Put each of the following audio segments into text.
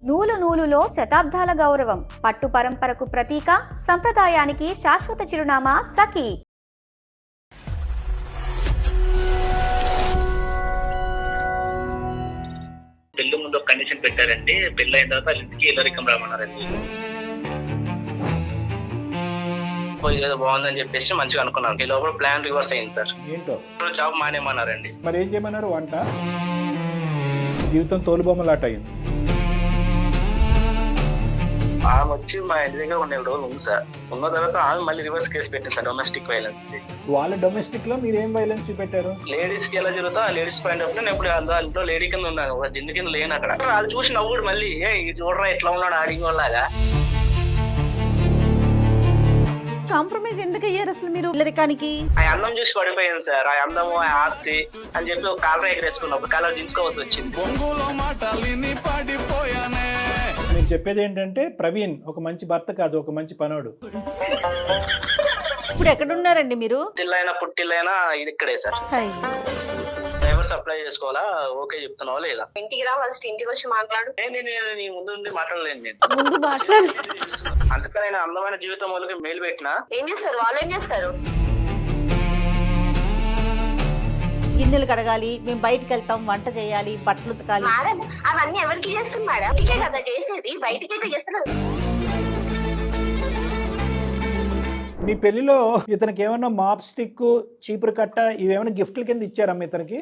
నూలు నూలులో శతాబ్దాల గౌరవం, పట్టు పరంపరకు ప్రతీక, సంప్రదాయానికి శాశ్వత చిరునామా సఖీ. పెళ్లి ముందు ఒక కండిషన్ పెట్టారండి. పెళ్లి అయిన తర్వాత వాళ్ళ ఇంటికి ఇల్లరికం రామన్నారండి. ఏదో బాగుందని చెప్పేసి మంచిగా అనుకున్నాను. ఈ లోపల ప్లాన్ రివర్స్ అయింది సార్. ఏంటో జాబ్ మానేమన్నారండి. మరి ఏం చేయమన్నారు? వంట జీవితం తోలుబొమ్మలాట అయింది. ఆమె వచ్చి మా ఇంటి దగ్గర 1 రోజులు ఉంది సార్. ఉన్న తర్వాత ఆమె మళ్ళీ రివర్స్ కేసు పెట్టింది సార్, డొమెస్టిక్ వైలెన్స్. వాళ్ళ డొమెస్టిక్ లో మీరు ఏం వైలెన్స్ చూపెట్టారు? లేడీస్ కి ఎలా జరుగుతా ఆ లేడీస్ పాయింట్ ఆఫ్ నేను ఎప్పుడు ఇంట్లో లేడీ కింద ఉన్నాను, ఒక జింది కింద లేను అక్కడ. వాళ్ళు చూసి నవ్వుడు మళ్ళీ ఇది చూడరా ఎట్లా ఉన్నాడు ఆడింగ్ వాళ్ళగా. కాంప్రమైజ్ ఎందుకు అయ్యారు అసలు మీరు ఇల్లరికానికి? ఆ అందం చూసి పడిపోయింది సార్. ఆ అందము ఆ ఆస్తి అని చెప్పి ఒక కాలర్ ఎగరేసుకున్నాం, ఒక కాలర్ దించుకోవాల్సి వచ్చింది. మీరు చెప్పేది ఏంటంటే ప్రవీణ్ ఒక మంచి భర్త కాదు, ఒక మంచి పనోడు. ఇప్పుడు ఎక్కడున్నారండి మీరు? తిల్లైనా పుట్టిల్లైనా ఇది ఇక్కడే సార్. డైవర్స్ అప్లై చేసుకోవాలా? ఓకే చెప్తున్నావా లేదా? ఇంటికి రా, ఫస్ట్ ఇంటికి వచ్చి మాట్లాడు. నేను నీ ముందు నుండి మాట్లాడలేను నేను. ముందు మాట్లాడు. అందుకని నేను అందమైన జీవితం వాళ్ళకి మెయిల్ పెట్టినా. ఏం చేస్తారు వాళ్ళు? ఏం చేస్తారు? గిన్నెలు కడగాలి, మేము బయటకు వెళ్తాం, వంట చేయాలి, బట్టలు ఉతకాలి. మేడం అవన్నీ ఎవరికి చేస్తుంది మేడం? ఇంటికే కదా చేసేది, బయటికి అయితే చేస్తున్నారు. మీ పెళ్లిలో ఇతనికి ఏమన్నా మాప్ స్టిక్, చీపురు కట్ట ఇవేమైనా గిఫ్ట్ల కింద ఇచ్చారమ్మా ఇతనికి?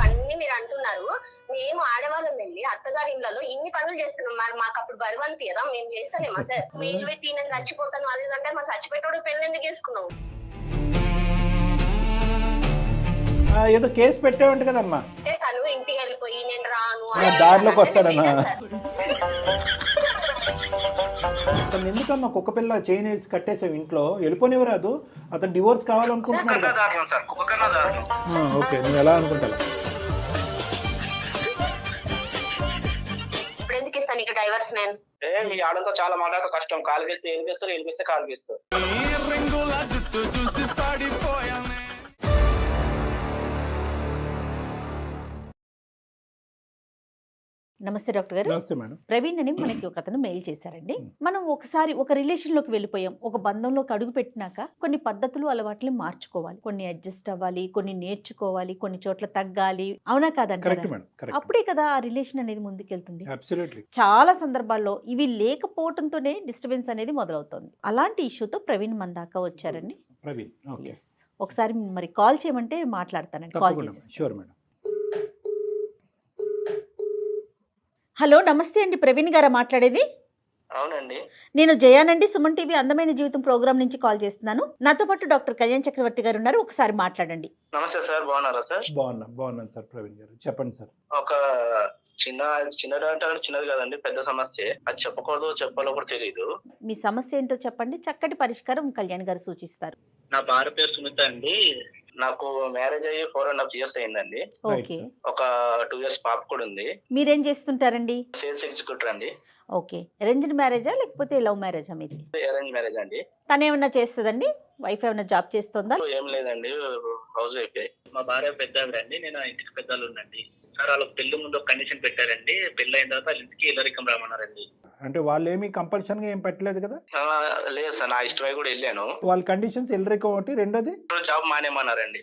అన్ని మీరు అంటున్నారు. మేము ఆడవాళ్ళం వెళ్ళి అత్తగారి ఇళ్లలో ఇన్ని పనులు చేస్తున్నాం. మరి మాకు అప్పుడు బరువు అనిపించదా? మేము చేస్తానేమా సార్? మీరు పెట్టి నేను చచ్చిపోతాను అది అంటే మా చచ్చిపెట్టోడు పెళ్లి ఎందుకు చేసుకున్నావు? ఏదో కేసు పెట్టేవంట కదమ్మా. తను ఇంటికి వెళ్ళిపోయి నేను రాను దారిలోకి వస్తాడన్నా. అతను ఎందుకమ్మా కుక్క పిల్ల చైన్ వేసి కట్టేసావు ఇంట్లో? వెళ్ళిపోనివ్వరాదు, అతను డివోర్స్ కావాలనుకుంటున్నాడు. ఓకే, నువ్వు ఎలా అనుకుంటావు? ఇప్పుడు ఎందుకు ఇస్తాను ఇక డైవర్స్? నేను మీ ఆడంతో చాలా మాట్లాడతా కష్టం. కాలు వేస్తే ఏలిపిస్తారు, ఏలిపిస్తే కాలు వేస్తారు. నమస్తే డాక్టర్ గారు. నమస్తే మేడం. ప్రవీణ్ అని మనకి ఒక అతను మెయిల్ చేశారండి. మనం ఒకసారి ఒక రిలేషన్ లోకి వెళ్ళిపోయాం, ఒక బంధంలోకి అడుగు పెట్టినాక కొన్ని పద్ధతులు అలవాట్లు మార్చుకోవాలి, కొన్ని అడ్జస్ట్ అవ్వాలి, కొన్ని నేర్చుకోవాలి, కొన్ని చోట్ల తగ్గాలి. అవునా కాదండి? అప్పుడే కదా ఆ రిలేషన్ అనేది ముందుకెళ్తుంది. చాలా సందర్భాల్లో ఇవి లేకపోవడంతోనే డిస్టర్బెన్స్ అనేది మొదలవుతుంది. అలాంటి ఇష్యూతో ప్రవీణ్ మన దాకా వచ్చారండి. ఒకసారి మరి కాల్ చేయమంటే మాట్లాడతానండి. కాల్ చేసి. హలో, నమస్తే అండి. ప్రవీణ్ గారా మాట్లాడేది? అవునండి, నేను జయానండి, సుమన్ టీవీ అందమైన జీవితం ప్రోగ్రామ్ నుంచి కాల్ చేస్తున్నాను. నాతో పాటు డాక్టర్ కళ్యాణ్ చక్రవర్తి గారు ఉన్నారు, ఒకసారి మాట్లాడండి. నమస్తే సార్, బాగున్నారా సార్? బాగున్నాను సార్. ప్రవీణ్ గారు చెప్పండి సార్. ఒక చిన్నది అంటే చిన్నది కదండి, పెద్ద సమస్య. అది చెప్పకూడదు, చెప్పాలో కూడా తెలియదు. మీ సమస్య ఏంటో చెప్పండి, చక్కటి పరిష్కారం కళ్యాణ్ గారు సూచిస్తారు. నా భార్య పేరు సునీత అండి. నాకు మ్యారేజ్ అయ్యి 4.5 years అయిందండి. ఓకే. ఒక 2 years పాప కూడా ఉంది. మీరేం చేస్తుంటారండి? సేల్స్ ఎగ్జిక్యూటివ్ అండి. ఓకే. అరేంజ్డ్ మ్యారేజా లేకపోతే లవ్ మ్యారేజా మీది? అరేంజ్ మ్యారేజ్ అండి. తను ఏమన్నా చేస్తుందండి? వైఫ్ ఏమన్నా జాబ్ చేస్తుందా? ఏం లేదండి, హౌస్ వైఫ్. మా భార్య పెద్ద అండి, నేను ఇంటికి పెద్దలు ఉండండి సార్. వాళ్ళకి పెళ్లి ముందు ఒక కండిషన్ పెట్టారండి. పెళ్లి అయిన తర్వాత వాళ్ళ ఇంటికి ఇల్లరికం రామన్నారండి. అంటే వాళ్ళు ఏమి కంపల్షన్ గా ఏం పెట్టలేదు కదా? లేదు సార్, నా ఇష్టమై కూడా వెళ్ళాను. వాళ్ళ కండిషన్స్ ఇల్లరికం ఒకటి, రెండోది జాబ్ మానేమన్నారండి.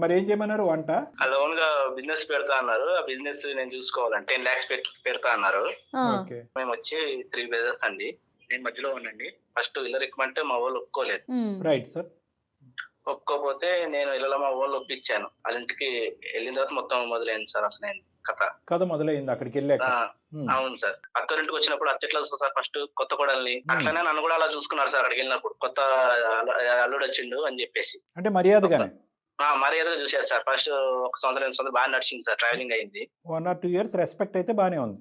మరి ఏం చేయమన్నారు? వంట లోన్ గా బిజినెస్ పెడతా అన్నారు. ఆ బిజినెస్ నేను చూసుకోవాలంటే 10 lakhs పెడతా అన్నారు. మేము వచ్చి 3 brothers అండి, నేను మధ్యలో ఉన్నాండి. ఫస్ట్ ఇల్లరికం అంటే మా వాళ్ళు ఒప్పుకోలేదు. Right sir. ఒప్పుకోపోతే నేను ఇళ్ళలో మా వాళ్ళు ఒప్పించాను. వాళ్ళ ఇంటికి వెళ్ళిన తర్వాత మొత్తం మొదలైంది సార్. అసలు కథ మొదలైంది అక్కడికి వెళ్ళాక. అవును సార్. అత్తరింటికి వచ్చినప్పుడు అత్త ఎట్లా చూస్తారు సార్, ఫస్ట్ కొత్త కోడల్ని. అట్లనే నన్ను కూడా అలా చూసుకున్నారు సార్. అక్కడికి వెళ్ళినప్పుడు కొత్త అల్లుడు వచ్చిండు అని చెప్పేసి అంటే మర్యాదగానే మర్యాదగా చూసారు సార్. ఫస్ట్ 1 సంవత్సరం బాగా నడిచింది సార్, ట్రావెలింగ్ అయింది. 1 or 2 years రెస్పెక్ట్ అయితే బానే ఉంది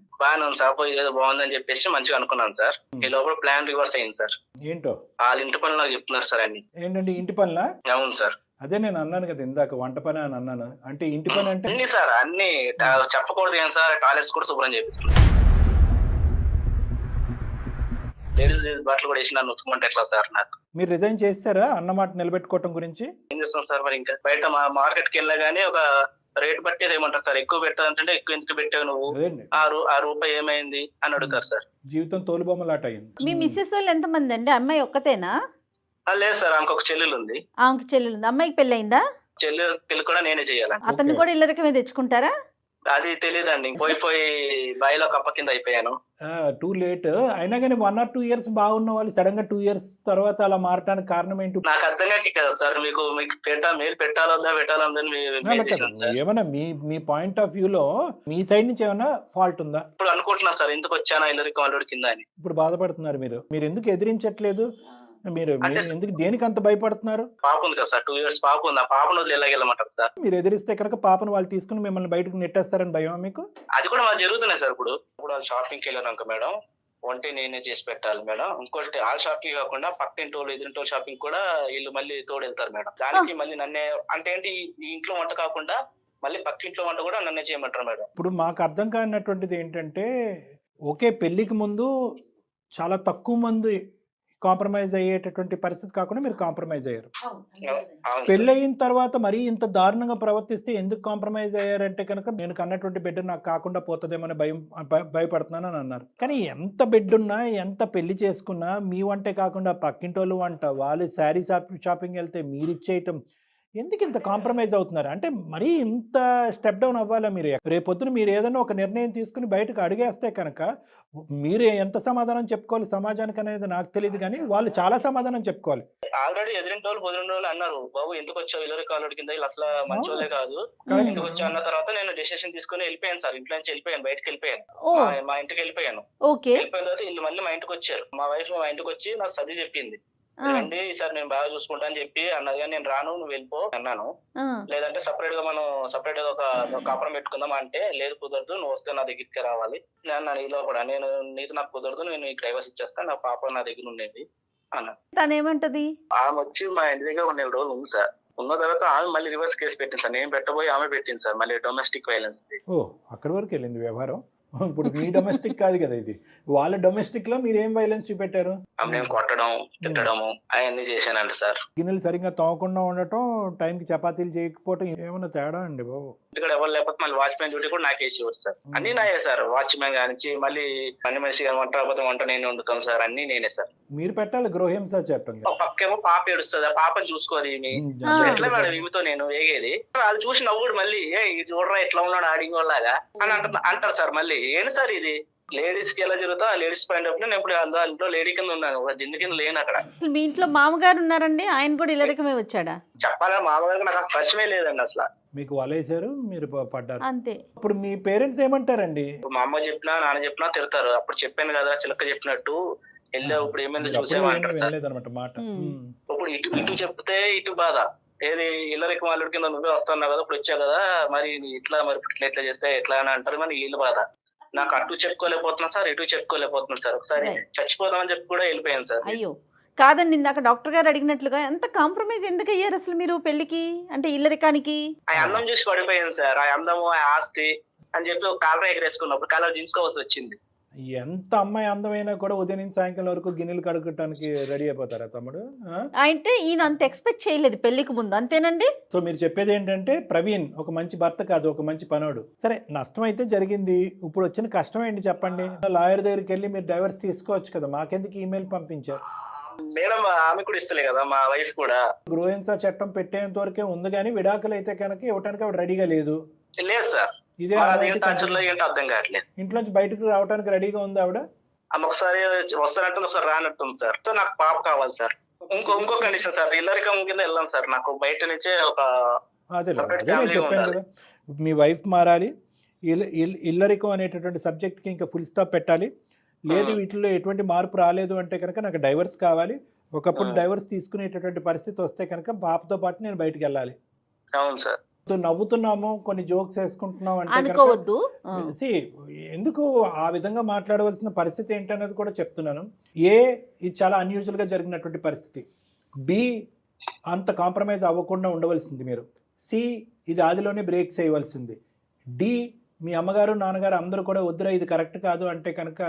సార్. ఏదో బాగుందని చెప్పేసి మంచిగా అనుకున్నాను సార్. ఈ లోపల ప్లాన్ రివర్స్ అయింది సార్. ఏంటో వాళ్ళ ఇంటి పనులు నాకు చెప్తున్నారు సార్ అన్ని. ఏంటండి ఇంటి పనులా? అవును సార్. అదే నేను అన్నాను కదా ఇందాక, వంట పని అని అన్నాను. అంటే ఇంటి పని అంటే అన్ని సార్, అన్ని చెప్పకూడదు ఏం సార్. టాయిలెట్స్ కూడా శుభ్రం చేపిస్తున్నారు. లేడీస్ బట్టలు కూడా వేసి నన్ను ఉంచుకుంటే ఎట్లా సార్? నాకు మీరు రిజైన్ చేస్తారా అన్నమాట నిలబెట్టుకోవటం గురించి? ఏం చేస్తాం సార్ మరి? ఇంకా బయట మార్కెట్ కి వెళ్ళా గానీ ఒక రేట్ బట్టి ఏమంటారు సార్, ఎక్కువ పెట్టాలంటే ఎక్కువ ఎందుకు పెట్టావు నువ్వు, అదేండి ఆ రూపాయి ఏమైంది అని అడుగుతారు సార్. జీవితం తోలుబొమ్మలాట మీ అయింది. మిస్సెస్ వాళ్ళు ఎంతమంది అండి? అమ్మాయి ఒక్కతేనా? లేదు సార్, ఆమెకు ఒక చెల్లెలు ఉంది. ఆమెకి చెల్లెలు ఉంది. అమ్మాయికి పెళ్ళయిందా? చెల్లెలు పెళ్లి కూడా నేనే చేయాలండి. అతన్ని ఓకే. కూడా ఇల్లరికమే తెచ్చుకుంటారా? అది తెలియదండి, పోయి బాయిలో కప్ప కింద అయిపోయాను. టూ లేట్ అయినా కానీ 1 or 2 years బాగున్న వాళ్ళు సడన్ గా 2 years తర్వాత అలా మారటానికి కారణం ఏంటి? నాకు అర్థం కాక కదా సార్, మీకు మీరు పెట్టాలొద్దా పెట్టాలని అలా కాదు. సార్. ఏమన్నా మీ పాయింట్ ఆఫ్ వ్యూలో మీ సైడ్ నుంచి ఏమైనా ఫాల్ట్ ఉందా? ఇప్పుడు అనుకుంటున్నాను సార్, ఎందుకు వచ్చానా ఇల్లరికి వాళ్ళకి కింద అని. ఇప్పుడు బాధపడుతున్నారు మీరు ఎందుకు ఎదిరించట్లేదు? మీరు అంటే ఎందుకు దేనికి అంత భయపడుతున్నారు? పాప ఉంది కదా సార్, 2 years పాప ఉంది. ఆ పాపను వదిలి ఎలాగెళ్ళమంటారు సార్? మీరు ఎదిరిస్తే కనుక పాపను వాళ్ళు తీసుకుని మిమ్మల్ని బయటకు నెట్టేస్తారని భయం మీకు? అది కూడా మాకు జరుగుతున్నాయి సార్. ఇప్పుడు వాళ్ళు షాపింగ్కి వెళ్ళారు మేడం, వంటే నేనే చేసి పెట్టాలి మేడం. ఇంకోటి ఆ షాపింగ్ కాకుండా పక్కింటి వాళ్ళు ఎదురింటి వాళ్ళు షాపింగ్ కూడా వీళ్ళు మళ్ళీ తోడు వెళ్తారు మేడం. దానికి మళ్ళీ నన్నే అంటే ఏంటి, ఈ ఇంట్లో వంట కాకుండా మళ్ళీ పక్కింట్లో వంట కూడా నన్నే చేయమంటారు మేడం. ఇప్పుడు మాకు అర్థం కానటువంటిది ఏంటంటే, ఓకే పెళ్లికి ముందు చాలా తక్కువ మంది కాంప్రమైజ్ అయ్యేటటువంటి పరిస్థితి కాకుండా మీరు కాంప్రమైజ్ అయ్యారు. అవును సార్. పెళ్ళయిన తర్వాత మరీ ఇంత దారుణంగా ప్రవర్తిస్తే ఎందుకు కాంప్రమైజ్ అయ్యారంటే కనుక నేను కన్నటువంటి బిడ్డ నాకు కాకుండా పోతుందేమని భయపడుతున్నాను అని అన్నారు. కానీ ఎంత బిడ్డ ఉన్నా ఎంత పెళ్లి చేసుకున్నా మీ వంటే కాకుండా పక్కింటోళ్ళు వంట, వాళ్ళు శారీ షాపింగ్ వెళ్తే మీరు ఇచ్చేయటం, ఎందుకు ఇంత కాంప్రమైజ్ అవుతున్నారు? అంటే మరీ ఇంత స్టెప్ డౌన్ అవ్వాలా మీరు? రేపొద్దున మీరు ఏదైనా ఒక నిర్ణయం తీసుకుని బయటకు అడిగేస్తే కనుక మీరు ఎంత సమాధానం చెప్పుకోవాలి సమాజానికి అనేది నాకు తెలియదు, కానీ వాళ్ళు చాలా సమాధానం చెప్పుకోవాలి. ఆల్రెడీ ఎదిరింటి వాళ్ళు పొదిరింటి వాళ్ళు అన్నారు, బాబు ఎందుకు వచ్చావు ఇల్లరి కాలుడి కింద, వీళ్ళు అసలు మంచోళ్ళే కాదు, Correct. ఎందుకు వచ్చావు అన్న తర్వాత నేను డిసిషన్ తీసుకుని వెళ్ళిపోయాను సార్. ఇంట్లో నుంచి వెళ్ళిపోయాను, బయటకు వెళ్ళిపోయాను. ఓ మా ఇంటికి వెళ్ళిపోయాను. ఓకే. వెళ్ళిపోయిన తర్వాత వీళ్ళు మళ్ళీ మా ఇంటికి వచ్చారు. మా వైఫ్ మా ఇంటికి వచ్చి నాకు సర్ది చెప్పింది, రండి ఈసారి నేను బాగా చూసుకుంటా అని చెప్పి అన్నది. కానీ నేను రాను, నువ్వు వెళ్ళిపో అన్నాను. లేదంటే సపరేట్ గా సపరేట్ గా ఒక కాపురం పెట్టుకుందాం అంటే, లేదు కుదరదు, నువ్వు వస్తే నా దగ్గరికి రావాలి. నేను నీలో కూడా నీకు నాకు కుదరదు, నేను నీకు డైవర్స్ ఇచ్చేస్తాను, నా పాప నా దగ్గర ఉండేది అన్న. తనేమంటది? ఆమె వచ్చి మా ఇంటి దగ్గర 1 నెల రోజులు ఉంది సార్. ఉన్న తర్వాత ఆమె మళ్ళీ రివర్స్ కేసు పెట్టింది సార్. నేను పెట్టబోయి ఆమె పెట్టింది సార్, మళ్ళీ డొమెస్టిక్ వైలెన్స్. ఓ అక్కడి వరకు వెళ్ళింది వ్యవహారం. ఇప్పుడు మీ డొమెస్టిక్ కాదు కదా ఇది, వాళ్ళ డొమెస్టిక్ లో మీరు ఏం వైలెన్స్ చూపెట్టారు? నేను కొట్టడం తిట్టడము అవన్నీ చేశానండి సార్. గిన్నెలు సరిగ్గా తోమకుండా ఉండటం, టైంకి చపాతీలు చేయకపోవటం, ఏమన్నా తేడా అండి బాబు? ఇక్కడ ఎవరు లేకపోతే మళ్ళీ వాచ్మెన్ డ్యూటీ కూడా నాకే ఇచ్చేవారు సార్. అన్ని నాయే సార్, వాచ్మెన్ కానించి మళ్ళీ పని మనిషి వంట రాకపోతే వంట నేనే వండుతాను సార్, అన్ని నేనే సార్. మీరు పెట్టాలి గృహహింస చట్టం. ఒక పక్కేమో పాప ఏడుస్తుంది, ఆ పాపని చూసుకోవాలి ఈమె. అసలు ఎట్లా మేడం ఈమెతో నేను వేగేది? వాళ్ళు చూసి నవ్వుడు మళ్ళీ, ఇది చూడరా ఎట్లా ఉన్నాడు ఆడింగ్ వాళ్ళగా అని అంటారు సార్. మళ్ళీ ఏంటి సార్ ఇది, లేడీస్ కి ఎలా జరుగుతా లేడీస్ పాయింట్ ఆఫ్ నేను ఇప్పుడు ఇంట్లో లేడీ కింద ఉన్నాను, ఒక జిందు కింద లేను అక్కడ. మీ ఇంట్లో మామగారు ఉన్నారండి, ఆయన కూడా ఇల్లరికమే వచ్చాడా? చెప్పాలని మామగారికి నాకు పరిచయమే లేదండి అసలు. మీకు వలేశారు, మీరు పడ్డారు అంతే. అప్పుడు మీ పేరెంట్స్ ఏమంటారండి? మా అమ్మ చెప్పినా నాన్న చెప్పినా తిడతారు. అప్పుడు చెప్పాను కదా చిలక చెప్పినట్టు, వెళ్ళావు ఇప్పుడు ఏమైంది చూసావా అంటారు సార్. వినలేదన్నమాట మాట. ఇప్పుడు ఇటు చెప్తే ఇటు బాధ, ఏది ఇల్లరికి వాళ్ళ కింద నువ్వే వస్తున్నావు కదా, ఇప్పుడు వచ్చావు కదా, మరి ఇట్లా మరి ఇట్లా చేస్తే ఎట్లా అని అంటారు. మరి వీళ్ళు బాధ. నాకు అటు చెప్పుకోలేకపోతున్నా సార్, ఇటు చెప్పుకోలేకపోతున్నా సార్. ఒకసారి చచ్చిపోదామని చెప్పి కూడా వెళ్ళిపోయాను సార్. అయ్యో కాదండి, ఇందాక డాక్టర్ గారు అడిగినట్లుగా ఎంత కాంప్రమైజ్ ఎందుకు అయ్యారు అసలు మీరు పెళ్లికి, అంటే ఇల్లరికానికి? ఆ అందం చూసి పడిపోయాను సార్. ఆ అందము ఆ ఆస్తి అని చెప్పి ఒక కాలర్ ఎగరేసుకున్నప్పుడు కాలర్ దించుకోవాల్సి వచ్చింది. ఎంత అమ్మాయి అందమైనా కూడా ఉదయం నుంచి సాయంకాలం వరకు గిన్నెలు కడుక్కోవడానికి రెడీ అయిపోతారా తమ్ముడు? అంటే ఈయన అంత ఎక్స్పెక్ట్ చేయలేదు పెళ్లికి ముందు, అంతేనండి? సో మీరు చెప్పేది ఏంటంటే ప్రవీణ్ ఒక మంచి భర్త కాదు, ఒక మంచి పనోడు. సరే నష్టం అయితే జరిగింది, ఇప్పుడు వచ్చిన కష్టం ఏంటి చెప్పండి? లాయర్ దగ్గరికి వెళ్ళి మీరు డైవర్స్ తీసుకోవచ్చు కదా, మాకెందుకు ఈమెయిల్ పంపించారు? మేడం ఆమె కూడా ఇస్తలే కదా, మా వైఫ్ కూడా. గృహహింస చట్టం పెట్టేంత వరకే ఉంది, కానీ విడాకులు అయితే కనుక ఇవ్వడానికి ఆవిడ రెడీగా లేదు. లేదు సార్, ఇదే ఏంటో అర్థం కావట్లేదు. ఇంట్లోంచి బయటకు రావడానికి రెడీగా ఉంది ఆవిడ. ఆమె ఒకసారి వస్తానంటుంది, ఒకసారి రానట్టుంది సార్. సో నాకు పాప కావాలి సార్. ఇంకో కండిషన్ సార్, ఇల్లరికం కింద వెళ్ళాం సార్. నాకు బయట నుంచే ఒక అదే నేను చెప్పాను కదా, మీ వైఫ్ మారాలి, ఇల్లరికం అనేటటువంటి సబ్జెక్ట్కి ఇంకా ఫుల్ స్టాప్ పెట్టాలి. లేదు వీటిలో ఎటువంటి మార్పు రాలేదు అంటే కనుక నాకు డైవర్స్ కావాలి. ఒకప్పుడు డైవర్స్ తీసుకునేటటువంటి పరిస్థితి వస్తే కనుక పాపతో పాటు నేను బయటకు వెళ్ళాలి. అవును సార్. నవ్వుతున్నాము, కొన్ని జోక్స్ వేసుకుంటున్నాం అంటే అనుకోవద్దు. ఎందుకు ఆ విధంగా మాట్లాడవలసిన పరిస్థితి ఏంటనేది కూడా చెప్తున్నాను. ఇది చాలా అన్యూజువల్ గా జరిగినటువంటి పరిస్థితి. బి అంత కాంప్రమైజ్ అవ్వకుండా ఉండవలసింది మీరు. సి ఇది ఆదిలోనే బ్రేక్ చేయవలసింది. డి మీ అమ్మగారు నాన్నగారు అందరూ కూడా వద్దురా ఇది కరెక్ట్ కాదు అంటే కనుక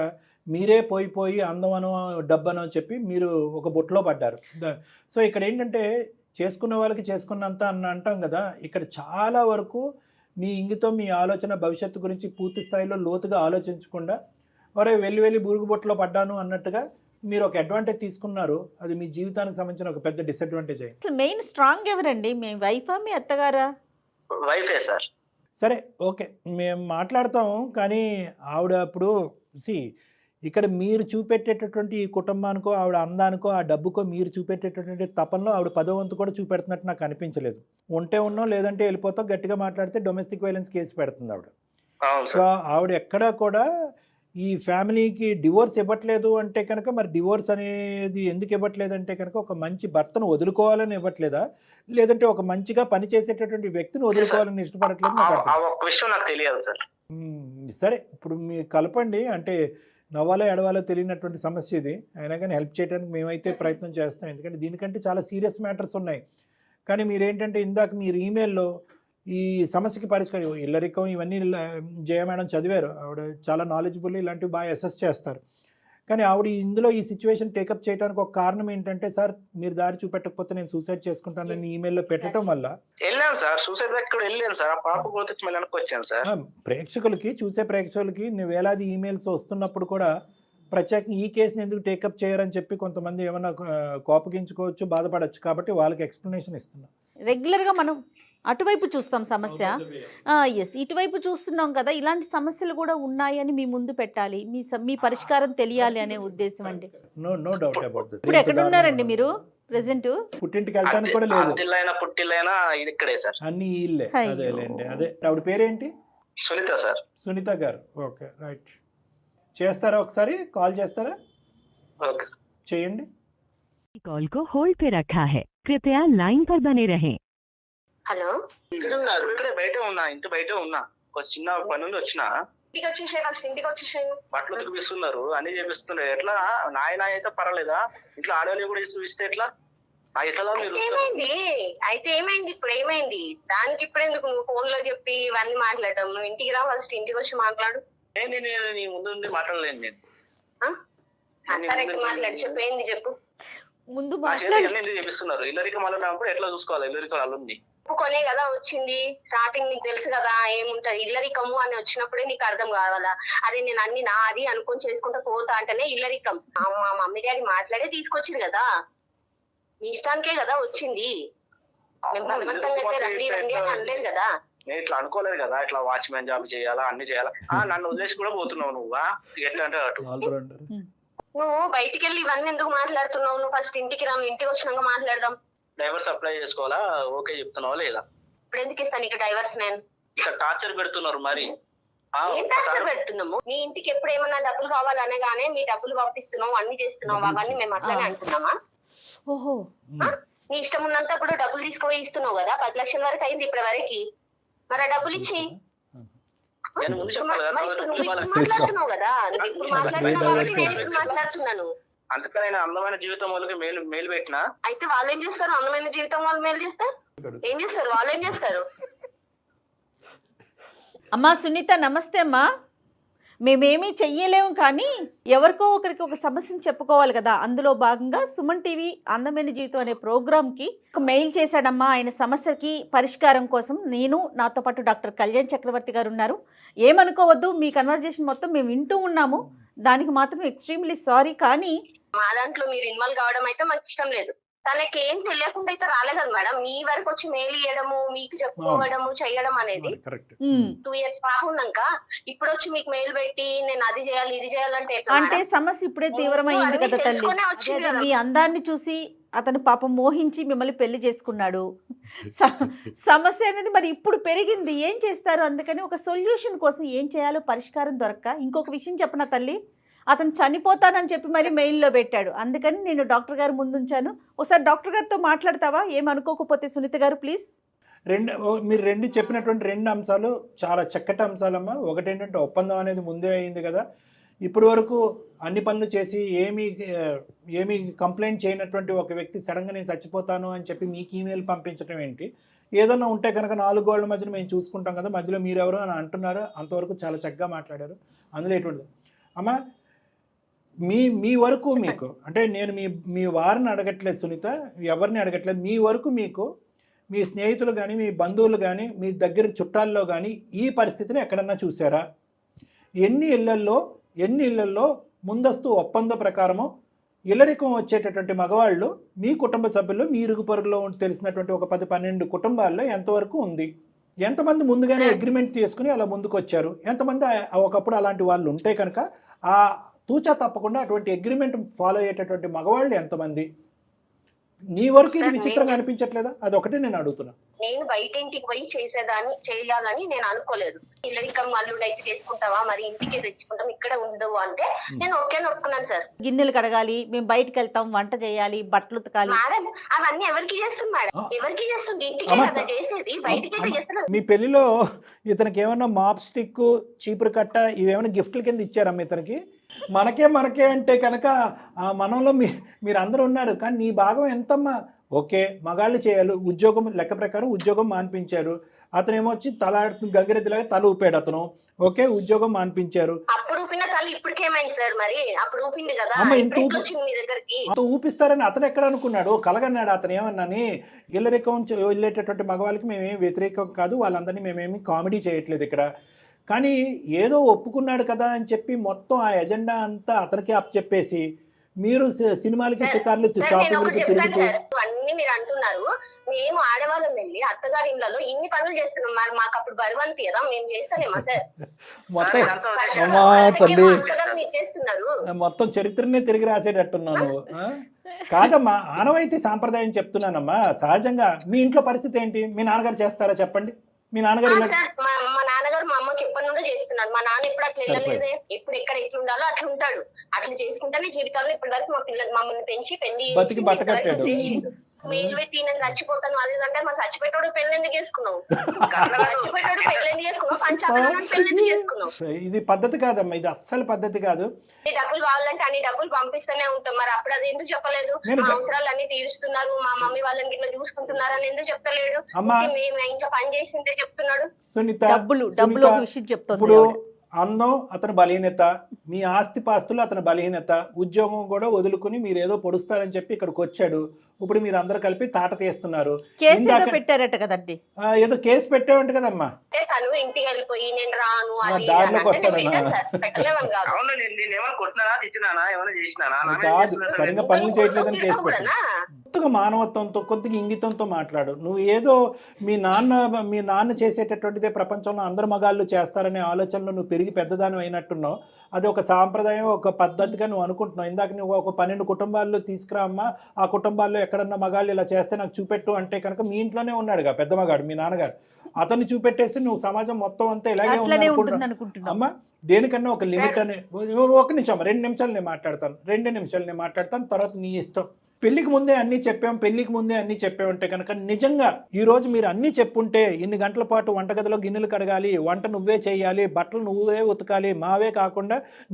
మీరే పోయి అందమనో డబ్బనో చెప్పి మీరు ఒక బొట్లో పడ్డారు. సో ఇక్కడ ఏంటంటే చేసుకున్న వాళ్ళకి చేసుకున్నంత అని అంటాం కదా, ఇక్కడ చాలా వరకు మీ ఇంగితో మీ ఆలోచన భవిష్యత్తు గురించి పూర్తి స్థాయిలో లోతుగా ఆలోచించకుండా ఒరే వెళ్ళి బురుగుబొట్టులో పడ్డాను అన్నట్టుగా మీరు ఒక అడ్వాంటేజ్ తీసుకున్నారు. అది మీ జీవితానికి సంబంధించిన ఒక పెద్ద డిసడ్వాంటేజ్ అయింది. అసలు మెయిన్ స్ట్రాంగ్ ఎవరండి, మీ వైఫా మీ అత్తగారా? వైఫే సార్. సరే ఓకే, మేము మాట్లాడతాము. కానీ ఆవిడ అప్పుడు ఇక్కడ మీరు చూపెట్టేటటువంటి ఈ కుటుంబానికో ఆవిడ అందానికో ఆ డబ్బుకో మీరు చూపెట్టేటటువంటి తపనలో ఆవిడ 10వ వంతు కూడా చూపెడుతున్నట్టు నాకు అనిపించలేదు. ఉంటే ఉన్నాం, లేదంటే వెళ్ళిపోతాం, గట్టిగా మాట్లాడితే డొమెస్టిక్ వైలెన్స్ కేసు పెడుతుంది ఆవిడ. సో ఆవిడ ఎక్కడా కూడా ఈ ఫ్యామిలీకి డివోర్స్ ఇవ్వట్లేదు అంటే కనుక, మరి డివోర్స్ అనేది ఎందుకు ఇవ్వట్లేదు అంటే కనుక ఒక మంచి భర్తను వదులుకోవాలని ఇవ్వట్లేదా, లేదంటే ఒక మంచిగా పనిచేసేటటువంటి వ్యక్తిని వదులుకోవాలని ఇష్టపడట్లేదు? నాకు తెలియదు సార్. సరే ఇప్పుడు మీరు కలపండి, అంటే నవ్వాలో ఎడవాలో తెలియనటువంటి సమస్య ఇది. అయినా కానీ హెల్ప్ చేయడానికి మేమైతే ప్రయత్నం చేస్తాం, ఎందుకంటే దీనికంటే చాలా సీరియస్ మ్యాటర్స్ ఉన్నాయి. కానీ మీరేంటంటే ఇందాక మీరు ఈమెయిల్లో ఈ సమస్యకి పరిష్కారం ఇల్లరికం ఇవన్నీ జయ మేడం చదివారు, ఆవిడ చాలా నాలెడ్జబుల్, ఇలాంటివి బాగా అసెస్ చేస్తారు. కానీ ఆవిడ ఇందులో ఈ సిచ్యువేషన్ టేకప్ చేయడానికి ఒక కారణం ఏంటంటే, సార్ మీరు దారి చూపెట్టకపోతే నేను సూసైడ్ చేసుకుంటానని ఈమెయిల్లో పెట్టడం వల్ల వెళ్ళాను సార్. సూసైడ్ దగ్గర వెళ్ళాను సార్. ఆ పాప గురించి మళ్ళీ వెనక్కి వచ్చాను సార్. ప్రేక్షకులకి చూసే ప్రేక్షకులకి వేలాది ఈమెయిల్స్ వస్తున్నప్పుడు కూడా ప్రత్యేకంగా ఈ కేసుని ఎందుకు టేకప్ చేయరని చెప్పి కొంతమంది ఏమన్నా కోపగించుకోవచ్చు, బాధపడచ్చు. కాబట్టి వాళ్ళకి ఎక్స్ప్లెనేషన్ ఇస్తున్నాం. రెగ్యులర్గా మనం అటువైపు చూస్తాం సమస్య. ఎస్, ఇటువైపు చూస్తున్నాం కదా, ఇలాంటి సమస్యలు కూడా ఉన్నాయని మీ ముందు పెట్టాలి, మీ పరిష్కారం తెలియాలి అనే ఉద్దేశం అండి. No doubt about this. ఇప్పుడు ఎక్కడ ఉన్నారండి మీరు ప్రెసెంట్? పుట్టింటికి వెళ్ళడానికి కూడా లేదు, పుట్టిల్లైనా ఇది ఇక్కడే సార్, అన్ని ఇల్లే. అదేలేండి. అదే ఆవిడ పేరేంటి? సునీత సార్. సునీత గారు. Okay right. చేస్తారా, ఒకసారి కాల్ చేస్తారా? ఓకే చేయండి. कॉल को होल्ड पे रखा है, कृपया लाइन पर बने रहें। హలో, ఇక్కడే బయట ఉన్నా, ఇంటి బయట ఉన్నా. ఒక చిన్న పని నుండి వచ్చిన. ఇంటికి వచ్చేసాయి, ఫస్ట్ ఇంటికి వచ్చేసాయి. బట్టలు చూపిస్తున్నారు, అన్ని చేపిస్తున్నారు. ఎట్లా నాయన అయితే పర్వాలేదా, ఇంట్లో ఆడవాళ్ళు కూడా చూపిస్తే ఎట్లా? ఎట్లా మీరు అయితే ఏమైంది ఇప్పుడు? ఏమైంది దానికి? ఇప్పుడు ఎందుకు నువ్వు ఫోన్ లో చెప్పి ఇవన్నీ మాట్లాడడం? నువ్వు ఇంటికి రా, ఫస్ట్ ఇంటికి వచ్చి మాట్లాడు. నేను నీ ముందు మాట్లాడలేను. నేను మాట్లాడు, చెప్పు, ఏంది చెప్పు. ముందు చేపిస్తున్నారు. ఇల్లరిక మళ్ళీ ఎట్లా చూసుకోవాలి? ఇల్లరిక వాళ్ళుంది కొనే కదా వచ్చింది. స్టార్టింగ్ నీకు తెలుసు కదా ఏముంటది. ఇల్లరికము అని వచ్చినప్పుడే నీకు అర్థం కావాలా? అరే నేను అన్ని నాది అనుకొని చేసుకుంటా పోతా అంటేనే ఇల్లరికం. మా మమ్మీ డాడీ మాట్లాడే తీసుకొచ్చింది కదా, మీ ఇష్టానికే కదా వచ్చింది. మేము బలవంతంగా అయితే రండి రండి అని అనలేదు కదా. నేను ఇట్లా అనుకోలేదు కదా, ఇట్లా వాచ్మెన్ జాబ్ చేయాలా, అన్ని చేయాలా. నన్ను వదిలేసి కూడా పోతున్నావు నువ్వా? ఎట్లా అంటే అటు నువ్వు బయటికి వెళ్ళి ఇవన్నీ ఎందుకు మాట్లాడుతున్నావు? నువ్వు ఫస్ట్ ఇంటికి రా, ఇంటికి వచ్చినాక మాట్లాడదాం. డైవర్స్ అప్లై చేసుకోవాలా? ఓకే చెప్తున్నావా లేదా? ఇప్పుడు ఎందుకు ఇస్తాను నీకు డైవర్స్? నేను టార్చర్ పెడుతున్నారు. మరి ఏం టార్చర్ పెడుతున్నాము? మీ ఇంటికి ఎప్పుడు ఏమన్నా డబ్బులు కావాలనగానే మీ డబ్బులు పంపిస్తున్నావు, అన్ని చేస్తున్నావు, అవన్నీ మేము అట్లానే అనుకున్నామా? ఓహో, నీ ఇష్టం ఉన్నంత ఇప్పుడు డబ్బులు తీసుకుపోయి ఇస్తున్నావు కదా. 10 లక్షల వరకు అయింది ఇప్పటి వరకు. మరి ఆ డబ్బులు ఇచ్చి మాట్లాడుతున్నావు కదా. నువ్వు ఇప్పుడు మాట్లాడుతున్నావు కాబట్టి నేను ఇప్పుడు మాట్లాడుతున్నాను. అందుకని నేను అందమైన జీవితం వాళ్ళకి మేలు పెట్టినా. అయితే వాళ్ళు ఏం చేస్తారు? అందమైన జీవితం వాళ్ళు మేలు చేస్తారు. ఏం చేస్తారు వాళ్ళు? ఏం చేస్తారు? అమ్మా సునీత నమస్తే అమ్మా. మేమేమీ చెయ్యలేము, కానీ ఎవరికో ఒకరికి ఒక సమస్యను చెప్పుకోవాలి కదా. అందులో భాగంగా సుమన్ టీవీ అందమైన జీవితం అనే ప్రోగ్రామ్కి ఒక మెయిల్ చేశాడమ్మా. ఆయన సమస్యకి పరిష్కారం కోసం నేను, నాతో పాటు డాక్టర్ కళ్యాణ్ చక్రవర్తి గారు ఉన్నారు. ఏమనుకోవద్దు, మీ కన్వర్జేషన్ మొత్తం మేము వింటూ ఉన్నాము, దానికి మాత్రం ఎక్స్ట్రీమ్లీ సారీ. కానీ మా దాంట్లో మీరు ఇన్వాల్వ్ కావడం అయితే మాకు ఇష్టం లేదు. తనకి ఏం తెలియకుండా అయితే రాలే కదా మేడం. మీ వరకు వచ్చి మెయిల్ ఇవ్వడము, మీకు చెప్పుకోవడము, చెయ్యడం అనేది 2 years పాప ఉన్నాక ఇప్పుడు వచ్చి మీకు మెయిల్ పెట్టి నేను అది చేయాలి ఇది చేయాలంటే అంటే సమస్య ఇప్పుడే తీవ్రమైంది కదా తల్లి. మీ అందాన్ని చూసి అతను పాపం మోహించి మిమ్మల్ని పెళ్లి చేసుకున్నాడు. సమస్య అనేది మరి ఇప్పుడు పెరిగింది, ఏం చేస్తారు? అందుకని ఒక సొల్యూషన్ కోసం ఏం చేయాలో పరిష్కారం దొరక్క, ఇంకొక విషయం చెప్పనా తల్లి, అతను చనిపోతానని చెప్పి మరి మెయిల్లో పెట్టాడు. అందుకని నేను డాక్టర్ గారు ముందుంచాను. ఒకసారి డాక్టర్ గారితో మాట్లాడతావా? ఏమనుకోకపోతే సునీత గారు ప్లీజ్. మీరు చెప్పినటువంటి 2 అంశాలు చాలా చక్కటి అంశాలమ్మా. ఒకటి ఏంటంటే ఒప్పందం అనేది ముందే అయింది కదా. ఇప్పటి వరకు అన్ని పనులు చేసి ఏమీ కంప్లైంట్ చేయనటువంటి ఒక వ్యక్తి సడన్గా నేను చచ్చిపోతాను అని చెప్పి మీకు ఈమెయిల్ పంపించడం ఏంటి? ఏదన్నా ఉంటే కనుక 4 గోళ్ల మధ్యన మేము చూసుకుంటాం కదా, మధ్యలో మీరెవరు అని అంటున్నారు. అంతవరకు చాలా చక్కగా మాట్లాడారు. అందులో ఎటువంటి అమ్మా మీ వరకు మీకు అంటే నేను మీ వారిని అడగట్లేదు సునీత, ఎవరిని అడగట్లేదు. మీ వరకు మీకు మీ స్నేహితులు కానీ మీ బంధువులు కానీ మీ దగ్గర చుట్టాల్లో కానీ ఈ పరిస్థితిని ఎక్కడన్నా చూసారా? ఎన్ని ఇళ్లల్లో ముందస్తు ఒప్పంద ప్రకారము ఇల్లరికం వచ్చేటటువంటి మగవాళ్ళు మీ కుటుంబ సభ్యులు మీ ఇరుగు పొరుగులో తెలిసినటువంటి ఒక 10-12 కుటుంబాల్లో ఎంతవరకు ఉంది? ఎంతమంది ముందుగానే అగ్రిమెంట్ తీసుకుని అలా ముందుకు వచ్చారు? ఎంతమంది ఒకప్పుడు అలాంటి వాళ్ళు ఉంటే కనుక ఆ తూచా తప్పకుండా అటువంటి అగ్రిమెంట్ ఫాలో అయ్యేటటువంటి మగవాళ్ళు ఎంతమంది? నీ వరకు ఇది విచిత్రంగా అనిపించట్లేదా? అదొకటి నేను అడుగుతున్నా. నేను బయట ఇంటికి పోయి చేయాలని నేను అనుకోలేదు. ఇల్లరికం అల్లుడు అయితే చేసుకుంటావా, మరి ఇంటికి తెచ్చుకుంటాం, ఇక్కడ ఉండవు అంటే నేను ఒప్పుకున్నాను సార్. గిన్నెలు కడగాలి, మేము బయటకు వెళ్తాం, వంట చేయాలి, బట్టలు ఉతకాలి. మేడం అవన్నీ ఎవరికి చేస్తుంది మేడం? ఎవరికి చేస్తుంది? ఇంటికి కదా చేసేది, బయటకి అయితే చేస్తున్నారు. మీ పెళ్లిలో ఇతనికి ఏమన్నా మాప్ స్టిక్, చీపురు కట్ట ఇవేమైనా గిఫ్ట్ల కింద ఇచ్చారమ్మా ఇతనికి? మనకే అంటే కనుక మనంలో మీరు అందరూ ఉన్నారు, కానీ నీ భాగం ఎంతమ్మా? ఓకే, మగాళ్ళు చేయాలి, ఉద్యోగం లెక్క ప్రకారం ఉద్యోగం మాన్పించారు. అతనేమో వచ్చి గంగిరెద్దులాగా తల ఊపాడు అతను. ఓకే, ఉద్యోగం మాన్పించారు. అప్పుడు ఊపిన తల ఇప్పటికేమైంది సార్? మరి అప్పుడు ఊపింది కదా, వచ్చింది మీ దగ్గరికి. ఊపిస్తారని అతను ఎక్కడ అనుకున్నాడు? కలగన్నాడు అతను ఏమన్నాని? ఇల్లరికం వెళ్ళేటటువంటి మగవాళ్ళకి మేమేమి వ్యతిరేకం కాదు, వాళ్ళందరినీ మేమేమి కామెడీ చేయట్లేదు ఇక్కడ. కానీ ఏదో ఒప్పుకున్నాడు కదా అని చెప్పి మొత్తం ఆ ఎజెండా అంతా అతనికి అప్పచెప్పేసి మీరు సినిమాలకి షికార్లు షాపింగ్లకి తిరిగితే అన్ని మీరు అంటున్నారు. మేము ఆడవాళ్ళం వెళ్ళి అత్తగారి ఇళ్లలో ఇన్ని పనులు చేస్తున్నాం, మరి మాకు అప్పుడు బరువంతి కదా, మేము చేస్తానేమా సార్? మొత్తం చరిత్రనే తిరిగి రాసేటట్టున్నాను. కాదమ్మా, ఆనవాయితీ సాంప్రదాయం చెప్తున్నానమ్మా. సహజంగా మీ ఇంట్లో పరిస్థితి ఏంటి? మీ నాన్నగారు చేస్తారా చెప్పండి? మీ నాన్నగారు మా నాన్నగారు మా అమ్మకి ఎప్పటి నుండో చేస్తున్నారు. మా నాన్న ఇప్పుడు అట్లా వెళ్ళలేదే. ఎప్పుడు ఎక్కడ ఎట్లా ఉండాలో అట్లా ఉంటాడు. అట్లా చేసుకుంటేనే జీవితంలో ఇప్పటి వరకు మా పిల్లలు మమ్మల్ని పెంచి పెళ్లి మేలు పెట్టి నేను చచ్చిపోతాను అది అంటే మా చచ్చిపెట్టాడు పెళ్లి ఎందుకు చేసుకున్నావు? చచ్చిపెట్టాడు పెళ్లి ఎందుకు చేసుకున్నావు? పంచాయతీ పెళ్లి ఎందుకు చేసుకున్నావు? ఇది పద్ధతి కాదమ్మా, ఇది అస్సలు పద్ధతి కాదు. డబ్బులు కావాలంటే అన్ని డబ్బులు పంపిస్తూనే ఉంటాం, మరి అప్పుడు అది ఎందుకు చెప్పలేదు? మా అవసరాలు అన్ని తీరుస్తున్నారు, మా మమ్మీ వాళ్ళని ఇట్లా చూసుకుంటున్నారు అని ఎందుకు చెప్తలేడు? మేము ఇంకా పని చేసిందే చెప్తున్నాడు. డబ్బులు విషయం చెప్తాను. అందం అతని బలహీనత, మీ ఆస్తి పాస్తులు అతని బలహీనత, ఉద్యోగం కూడా వదులుకుని మీరు ఏదో పొడుస్తారని చెప్పి ఇక్కడికి వచ్చాడు. ఇప్పుడు మీరు అందరూ కలిపి తాట తీస్తున్నారు. పెట్టారట కదండి, ఏదో కేసు పెట్టావంట కదమ్మా. తను ఇంటికి వెళ్ళిపోయి నేను రాను దారిలోకి వస్తాడన్నా కాదు, సరిగ్గా పనులు చేయట్లేదని కేసు పెట్టాను. కొద్దిగా మానవత్వంతో కొద్దిగా ఇంగితంతో మాట్లాడు. నువ్వు ఏదో మీ నాన్న చేసేటటువంటిదే ప్రపంచంలో అందరు మగాళ్ళు చేస్తారనే ఆలోచనలో నువ్వు పెరిగి పెద్దదానం అయినట్టున్నావు. అది ఒక సాంప్రదాయం, ఒక పద్ధతిగా నువ్వు అనుకుంటున్నావు. ఇందాక నువ్వు ఒక 12 కుటుంబాల్లో తీసుకురా అమ్మా, ఆ కుటుంబాల్లో ఎక్కడన్నా మగాళ్ళు ఇలా చేస్తే నాకు చూపెట్టు అంటే కనుక మీ ఇంట్లోనే ఉన్నాడుగా పెద్ద మగాడు మీ నాన్నగారు, అతన్ని చూపెట్టేసి నువ్వు సమాజం మొత్తం అంతా ఇలాగే ఉంది అమ్మా. దేనికన్నా ఒక లిమిట్ అని. ఒక నిమిషం, 2 నిమిషాలు నేను మాట్లాడతాను, 2 నిమిషాలు నేను మాట్లాడతాను, తర్వాత నీ ఇష్టం. పెళ్లికి ముందే అన్నీ చెప్పామంటే కనుక నిజంగా ఈరోజు మీరు అన్నీ చెప్పుంటే ఇన్ని గంటల పాటు వంటగదిలో గిన్నెలు కడగాలి, వంట నువ్వే చేయాలి, బట్టలు నువ్వే ఉతకాలి,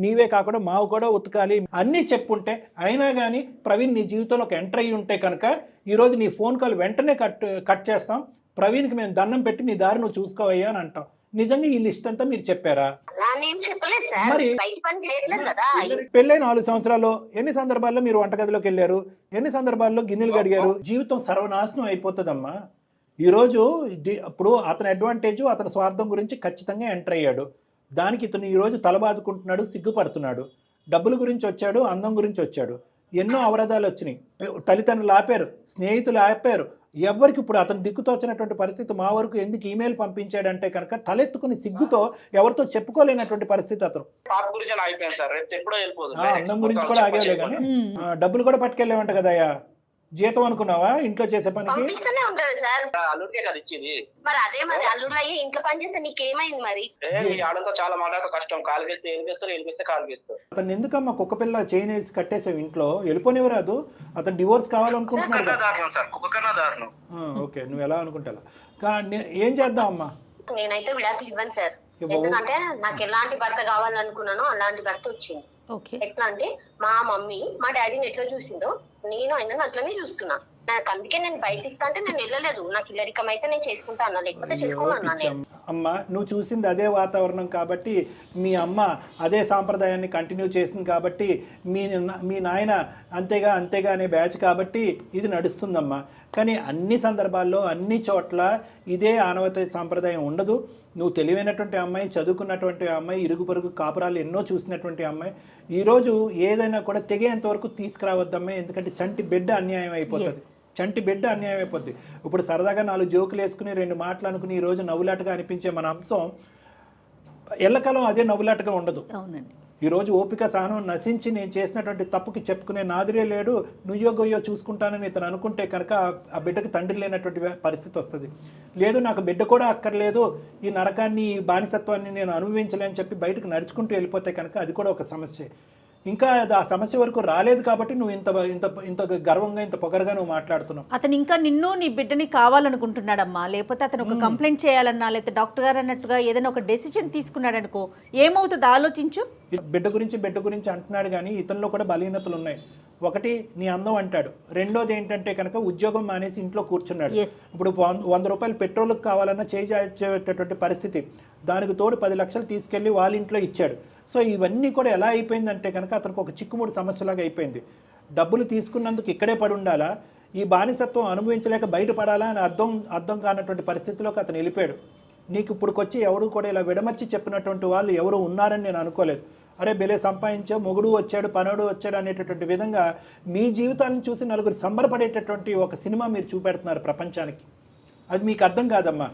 నీవే కాకుండా మావు కూడా ఉతకాలి అన్నీ చెప్పుంటే, అయినా కానీ ప్రవీణ్ నీ జీవితంలోకి ఎంటర్ అయ్యి ఉంటే కనుక ఈరోజు నీ ఫోన్ కాల్ వెంటనే కట్ చేస్తాం. ప్రవీణ్కి మేము దండం పెట్టి నీ దారి నువ్వు చూసుకోవయ్యా అని అంటాం. నిజంగా ఈ లిస్ట్ అంతా మీరు చెప్పారా? మరి పెళ్ళై 4 సంవత్సరాలు ఎన్ని సందర్భాల్లో మీరు వంటగదిలోకి వెళ్ళారు? ఎన్ని సందర్భాల్లో గిన్నెలు కడిగారు? జీవితం సర్వనాశనం అయిపోతుందమ్మా. ఈరోజు ఇప్పుడు అతని అడ్వాంటేజ్, అతని స్వార్థం గురించి ఖచ్చితంగా ఎంటర్ అయ్యాడు. దానికి ఇతను ఈరోజు తలబాదుకుంటున్నాడు, సిగ్గుపడుతున్నాడు. డబ్బుల గురించి వచ్చాడు, అందం గురించి వచ్చాడు, ఎన్నో అవరోధాలు వచ్చినాయి. తల్లిదండ్రులు ఆపారు, స్నేహితులు ఆపారు, ఎవరికి ఇప్పుడు అతను దిక్కుతోచినటువంటి పరిస్థితి. మా వరకు ఎందుకు ఈమెయిల్ పంపించాడంటే కనుక తలెత్తుకుని సిగ్గుతో ఎవరితో చెప్పుకోలేనటువంటి పరిస్థితి అతను. అందం గురించి కూడా ఆగేలే కానీ డబ్బులు కూడా పట్టుకెళ్ళేవంట కదయ్యా. జీతం అనుకున్నావా ఇంట్లో చేసే పనికి? అతను ఎందుకమ్మా కుక్క పిల్ల చైన్ వేసి కట్టేసావు ఇంట్లో? వెళ్ళిపోనివ్వరాదు, అతను డివోర్స్ కావాలనుకుంటున్నాడు. ఓకే, నువ్వు ఎలా అనుకుంటా. ఏం చేద్దాం అమ్మా? నేనైతే విడాకులు ఇవ్వను సార్, ఎందుకంటే నాకు ఎలాంటి భర్త కావాలనుకున్నానో అలాంటి భర్త వచ్చింది. ఎట్లా అంటే మా మమ్మీ మా డాడీని ఎట్లా చూసిందో నేను ఆయన అట్లనే చూస్తున్నా. నాకు అందుకే నేను బయట ఇస్తా అంటే నేను వెళ్ళలేదు. నాకు ఇల్లరికం అయితే నేను చేసుకుంటా అన్నా, లేకపోతే చేసుకోమన్నా నేను. అమ్మ నువ్వు చూసింది అదే వాతావరణం కాబట్టి, మీ అమ్మ అదే సాంప్రదాయాన్ని కంటిన్యూ చేసింది కాబట్టి, మీ నాయన అంతేగా అనే బ్యాచ్ కాబట్టి ఇది నడుస్తుందమ్మా. కానీ అన్ని సందర్భాల్లో అన్ని చోట్ల ఇదే ఆనవాయితీ సాంప్రదాయం ఉండదు. నువ్వు తెలివైనటువంటి అమ్మాయి, చదువుకున్నటువంటి అమ్మాయి, ఇరుగు పొరుగు కాపురాలు ఎన్నో చూసినటువంటి అమ్మాయి, ఈరోజు ఏదైనా కూడా తెగేంత వరకు తీసుకురావద్దమ్మాయి. ఎందుకంటే చంటి బిడ్డ అన్యాయం అయిపోతుంది, చంటి బిడ్డ అన్యాయం అయిపోద్ది. ఇప్పుడు సరదాగా 4 జోకులు వేసుకుని 2 మాటలు అనుకుని ఈరోజు నవ్వులాటగా అనిపించే మన అంశం ఎల్లకాలం అదే నవ్వులాటగా ఉండదు. అవునండి. ఈరోజు ఓపిక సహనం నశించి నేను చేసినటువంటి తప్పుకి చెప్పుకునే నాదిరే లేడు, నుయ్యో గొయ్యో చూసుకుంటానని ఇతను అనుకుంటే కనుక ఆ బిడ్డకి తండ్రి లేనటువంటి పరిస్థితి వస్తుంది. లేదు నాకు బిడ్డ కూడా అక్కర్లేదు, ఈ నరకాన్ని ఈ బానిసత్వాన్ని నేను అనుభవించలేని చెప్పి బయటకు నడుచుకుంటూ వెళ్ళిపోతే కనుక అది కూడా ఒక సమస్య. ఇంకా ఆ సమస్య వరకు రాలేదు కాబట్టి నువ్వు ఇంత గర్వంగా ఇంత పొగరగా నువ్వు మాట్లాడుతున్నావు. అతను ఇంకా నిన్ను నీ బిడ్డని కావాలనుకుంటున్నాడమ్మా. లేకపోతే అతను ఒక కంప్లైంట్ చేయాలన్నా, లేకపోతే డాక్టర్ గారు అన్నట్టుగా ఏదైనా ఒక డెసిషన్ తీసుకున్నాడు అనుకో, ఏమవుతుంది ఆలోచించు. బిడ్డ గురించి అంటున్నాడు కానీ ఇతనిలో కూడా బలహీనతలు ఉన్నాయి. ఒకటి నీ అందం అంటాడు, రెండోది ఏంటంటే కనుక ఉద్యోగం మానేసి ఇంట్లో కూర్చున్నాడు. ఇప్పుడు 100 రూపాయలు పెట్రోల్కి కావాలన్నా చేసేటటువంటి పరిస్థితి, దానికి తోడు 10 లక్షలు తీసుకెళ్లి వాళ్ళ ఇంట్లో ఇచ్చాడు. సో ఇవన్నీ కూడా ఎలా అయిపోయిందంటే కనుక అతనికి ఒక చిక్కుముడి సమస్యలాగా అయిపోయింది. డబ్బులు తీసుకున్నందుకు ఇక్కడే పడి ఉండాలా, ఈ బానిసత్వం అనుభవించలేక బయటపడాలా అని అర్థం కానటువంటి పరిస్థితిలోకి అతను వెళ్ళిపోయాడు. నీకు ఇప్పుడుకొచ్చి ఎవరు కూడా ఇలా విడమర్చి చెప్పినటువంటి వాళ్ళు ఎవరు ఉన్నారని నేను అనుకోలేదు. అరే బెలే సంపాదించా, మొగుడు వచ్చాడు, పనుడు వచ్చాడు అనేటటువంటి విధంగా మీ జీవితాలను చూసి నలుగురు సంబరపడేటటువంటి ఒక సినిమా మీరు చూపెడుతున్నారు ప్రపంచానికి. అది మీకు అర్థం కాదమ్మా.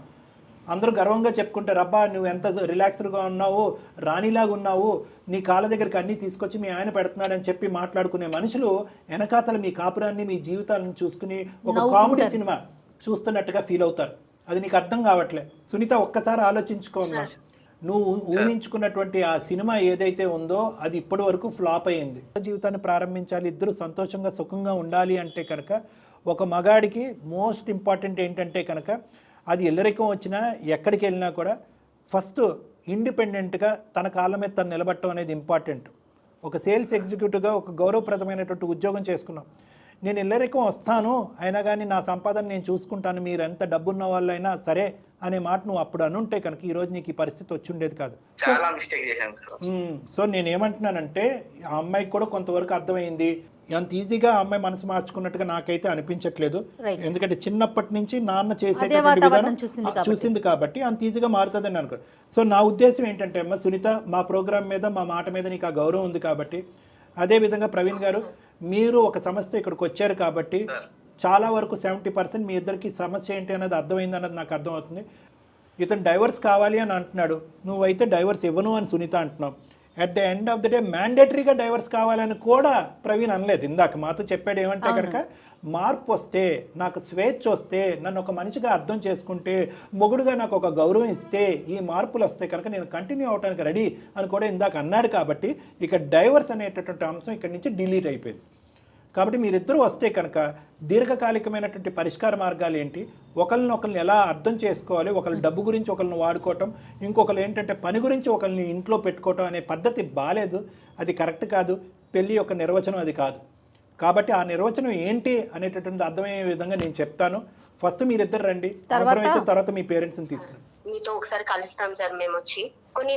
అందరూ గర్వంగా చెప్పుకుంటారు, అబ్బా నువ్వు ఎంత రిలాక్స్డ్గా ఉన్నావు, రాణిలాగా ఉన్నావు, నీ కాళ్ళ దగ్గరికి అన్నీ తీసుకొచ్చి మీ ఆయన పెడుతున్నాడని చెప్పి మాట్లాడుకునే మనుషులు వెనకాతల మీ కాపురాన్ని, మీ జీవితాలను చూసుకుని ఒక కామెడీ సినిమా చూస్తున్నట్టుగా ఫీల్ అవుతారు. అది నీకు అర్థం కావట్లే. సునీత, ఒక్కసారి ఆలోచించుకోమ్మా. నువ్వు ఊహించుకున్నటువంటి ఆ సినిమా ఏదైతే ఉందో అది ఇప్పటి వరకు ఫ్లాప్ అయ్యింది. జీవితాన్ని ప్రారంభించాలి, ఇద్దరు సంతోషంగా సుఖంగా ఉండాలి అంటే కనుక ఒక మగాడికి మోస్ట్ ఇంపార్టెంట్ ఏంటంటే కనుక అది ఎల్లరికం వచ్చినా ఎక్కడికి వెళ్ళినా కూడా ఫస్ట్ ఇండిపెండెంట్గా తన కాళ్ళ మీద తను నిలబడటం అనేది ఇంపార్టెంట్. ఒక సేల్స్ ఎగ్జిక్యూటివ్గా ఒక గౌరవప్రదమైనటువంటి ఉద్యోగం చేసుకున్నాం. నేను ఎల్లరికం వస్తాను, అయినా కానీ నా సంపాదన నేను చూసుకుంటాను, మీరు ఎంత డబ్బున్న వాళ్ళైనా సరే అనే మాట నువ్వు అప్పుడు అనుంటే కనుక ఈ రోజు నీకు ఈ పరిస్థితి వచ్చి ఉండేది కాదు. సో నేనేమంటున్నానంటే ఆ అమ్మాయికి కూడా కొంతవరకు అర్థమైంది. అంత ఈజీగా ఆ అమ్మాయి మనసు మార్చుకున్నట్టుగా నాకైతే అనిపించట్లేదు. ఎందుకంటే చిన్నప్పటి నుంచి నాన్న చేసేటటువంటి విధానం చూసింది కాబట్టి అంత ఈజీగా మారుతుందని అనుకో. సో నా ఉద్దేశం ఏంటంటే అమ్మ సునీత, మా ప్రోగ్రామ్ మీద మా మాట మీద నీకు ఆ గౌరవం ఉంది కాబట్టి, అదేవిధంగా ప్రవీణ్ గారు మీరు ఒక సమస్య ఇక్కడికి వచ్చారు కాబట్టి చాలా వరకు 70% మీ ఇద్దరికి సమస్య ఏంటి అన్నది అర్థమైంది అన్నది నాకు అర్థమవుతుంది. ఇతను డైవర్స్ కావాలి అని అంటున్నాడు, నువ్వైతే డైవర్స్ ఇవ్వను అని సునీత అంటున్నావు. At the end of the day మ్యాండేటరీగా డైవర్స్ కావాలని కూడా ప్రవీణ్ అనలేదు. ఇందాక మాతో చెప్పాడు ఏమంటే కనుక మార్పు వస్తే, నాకు స్వేచ్ఛ వస్తే, నన్ను ఒక మనిషిగా అర్థం చేసుకుంటే, మొగుడుగా నాకు ఒక గౌరవం ఇస్తే, ఈ మార్పులు వస్తే కనుక నేను కంటిన్యూ అవడానికి రెడీ అని కూడా ఇందాక అన్నాడు. కాబట్టి ఇక డైవర్స్ అనేటటువంటి అంశం ఇక్కడి నుంచి డిలీట్ అయిపోయింది. కాబట్టి మీరిద్దరూ వస్తే కనుక దీర్ఘకాలికమైనటువంటి పరిష్కార మార్గాలు ఏంటి, ఒకరిని ఎలా అర్థం చేసుకోవాలి, ఒకరి డబ్బు గురించి ఒకరిని వాడుకోవటం, ఇంకొకరు ఏంటంటే పని గురించి ఒకరిని ఇంట్లో పెట్టుకోవటం అనే పద్ధతి బాలేదు, అది కరెక్ట్ కాదు. పెళ్లి యొక్క నిర్వచనం అది కాదు. కాబట్టి ఆ నిర్వచనం ఏంటి అనేటటువంటి అర్థమయ్యే విధంగా నేను చెప్తాను. ఫస్ట్ మీరిద్దరు రండి, తర్వాత మీ పేరెంట్స్ని తీసుకురండి. మీతో ఒకసారి కలుస్తాం సార్. మేము వచ్చి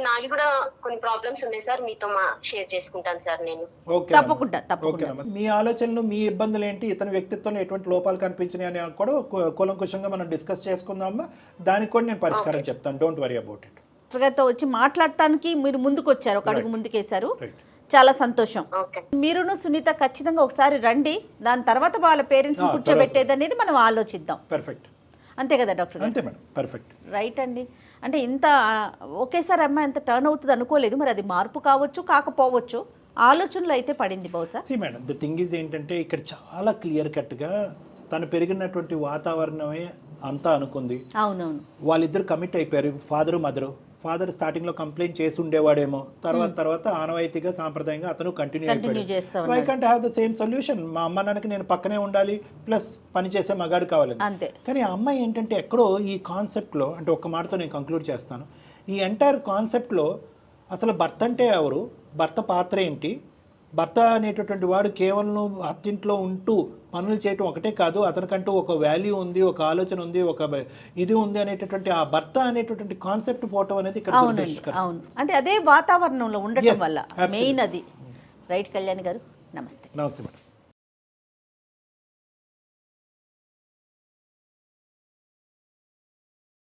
నాకు కూడా కొన్ని ప్రాబ్లమ్స్ ఉన్నాయి సార్, మీతో షేర్ చేసుకుంటాను సార్ నేను. తప్పకుండా. మీ ఆలోచనలు, మీ ఇబ్బందులు ఏంటి, ఇతని వ్యక్తిత్వంలో ఎటువంటి లోపాలు కనిపించినాయి అని కూడా కూలంకుషంగా మనం డిస్కస్ చేసుకుందామా. దానికి కూడా నేను పరిష్కారం చెప్తాను. Don't worry about it. గారితో వచ్చి మాట్లాడటానికి మీరు ముందుకు వచ్చారు, ఒక అడుగు ముందుకేశారు, చాలా సంతోషం. మీరును సునీత ఖచ్చితంగా ఒకసారి రండి, దాని తర్వాత వాళ్ళ పేరెంట్స్ కూర్చోబెట్టేది అనేది మనం ఆలోచిద్దాం. పర్ఫెక్ట్. అంతే కదా డాక్టర్? అంతే మేడం, పర్ఫెక్ట్. రైట్ అండి. అంటే ఇంత ఒకేసారి అమ్మాయి ఎంత టర్న్ అవుతుంది అనుకోలేదు. మరి అది మార్పు కావచ్చు, కాకపోవచ్చు, ఆలోచనలు అయితే పడింది బహుశా. మేడం, ద థింగ్ ఈజ్ ఏంటంటే ఇక్కడ చాలా క్లియర్ కట్గా తను పెరిగినటువంటి వాతావరణమే అంతా అనుకుంది. అవునవును. వాళ్ళిద్దరు కమిట్ అయిపోయారు, ఫాదరు మదరు. ఫాదర్ స్టార్టింగ్ లో కంప్లైంట్ చేసి ఉండేవాడేమో, తర్వాత ఆనవాయితీగా సాంప్రదాయంగా అతను కంటిన్యూ అయిపోయాడు. I can't have the same solution. మా అమ్మ నాన్నకి నేను పక్కనే ఉండాలి, ప్లస్ పని చేసే మగాడు కావాలి. కానీ ఆ అమ్మాయి ఏంటంటే ఎక్కడో ఈ కాన్సెప్ట్లో, అంటే ఒక్క మాటతో నేను కంక్లూడ్ చేస్తాను, ఈ ఎంటైర్ కాన్సెప్ట్లో అసలు భర్త అంటే ఎవరు, భర్త పాత్ర ఏంటి, భర్త అనేటటువంటి వాడు కేవలం అత్తింట్లో ఉంటూ పనులు చేయటం ఒకటే కాదు, అతనికంటూ ఒక వాల్యూ ఉంది, ఒక ఆలోచన ఉంది, ఒక ఇది ఉంది అనేటటువంటి ఆ భర్త అనేటటువంటి కాన్సెప్ట్ పోవటం అనేది ఇక్కడ అవునండి, దురదృష్టకరం. అవును. అంటే అదే వాతావరణంలో ఉండటం Yes, వల్ల absolutely. మెయిన్ అది. రైట్ కళ్యాణ్ గారు, నమస్తే. నమస్తే మేడం.